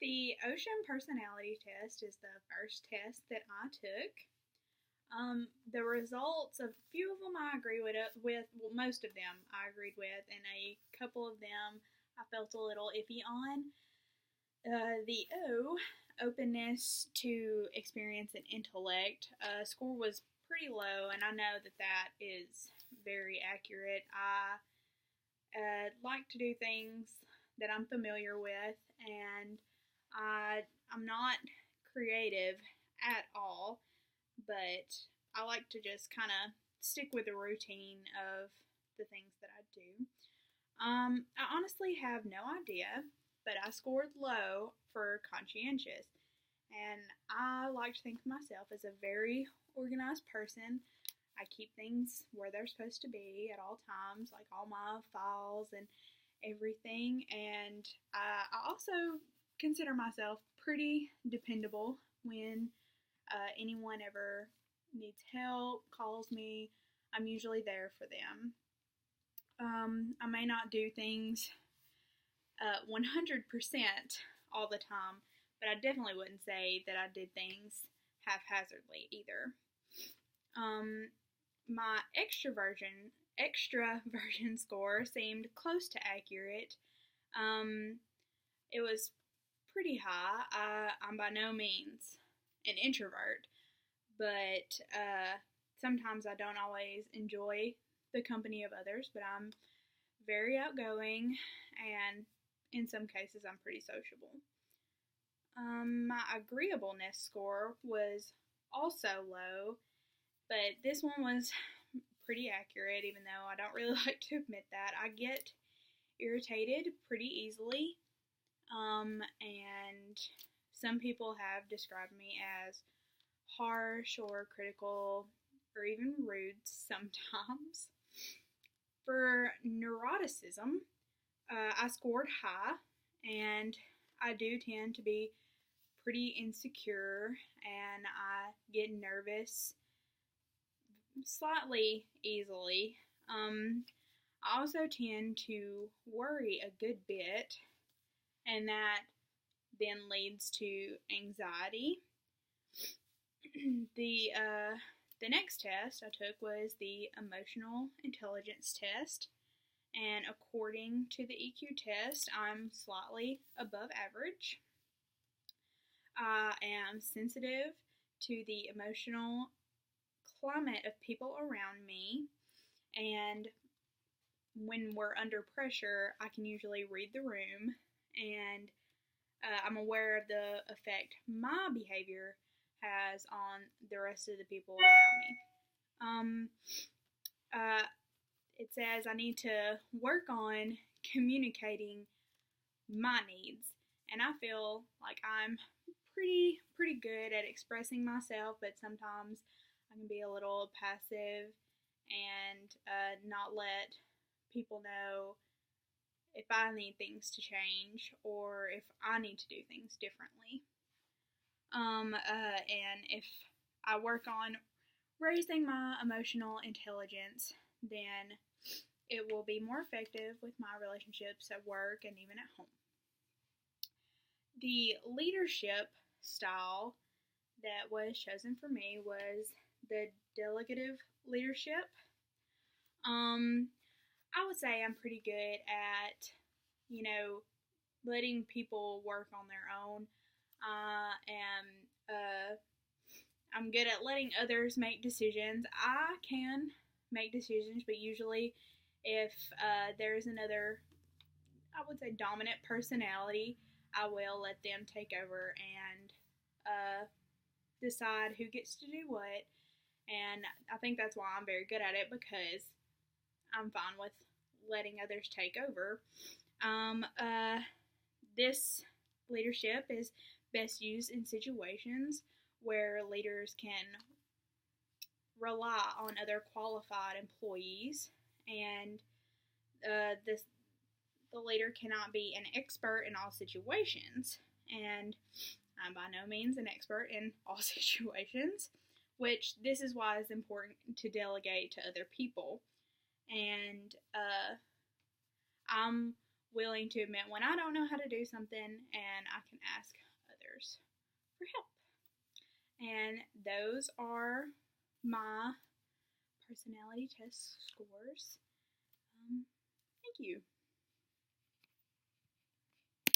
The Ocean Personality Test is the first test that I took. The results of a few of them I agree with well, most of them I agreed with, and a couple of them I felt a little iffy on. The openness to experience and intellect, score was pretty low, and I know that that is very accurate. I like to do things that I'm familiar with, and I'm not creative at all, but I like to just kind of stick with the routine of the things that I do. I honestly have no idea, but I scored low for conscientious, and I like to think of myself as a very organized person. I keep things where they're supposed to be at all times, like all my files and everything. And I also consider myself pretty dependable when anyone ever needs help, calls me. I'm usually there for them. I may not do things 100% all the time, but I definitely wouldn't say that I did things haphazardly either. My extraversion score seemed close to accurate. It was pretty high. I'm by no means an introvert, but sometimes I don't always enjoy the company of others, but I'm very outgoing, and in some cases I'm pretty sociable. My agreeableness score was also low, but this one was pretty accurate, even though I don't really like to admit that. I get irritated pretty easily, and some people have described me as harsh or critical or even rude sometimes. For neuroticism, I scored high, and I do tend to be pretty insecure, and I get nervous slightly easily. I also tend to worry a good bit, and that then leads to anxiety. The next test I took was the emotional intelligence test, and according to the EQ test, I'm slightly above average. I am sensitive to the emotional climate of people around me, and when we're under pressure, I can usually read the room, and I'm aware of the effect my behavior has on the rest of the people around me. It says I need to work on communicating my needs, and I feel like I'm pretty good at expressing myself, but sometimes I can be a little passive and not let people know if I need things to change or if I need to do things differently. And if I work on raising my emotional intelligence, then it will be more effective with my relationships at work and even at home. The leadership style that was chosen for me was the delegative leadership. I would say I'm pretty good at, letting people work on their own. I'm good at letting others make decisions. I can make decisions, but usually if there's another, I would say, dominant personality, I will let them take over and decide who gets to do what. And I think that's why I'm very good at it, because I'm fine with letting others take over. This leadership is best used in situations where leaders can rely on other qualified employees, and the leader cannot be an expert in all situations, and I'm by no means an expert in all situations, which this is why it's important to delegate to other people. And I'm willing to admit when I don't know how to do something, and I can ask others for help. And those are my personality test scores. Thank you.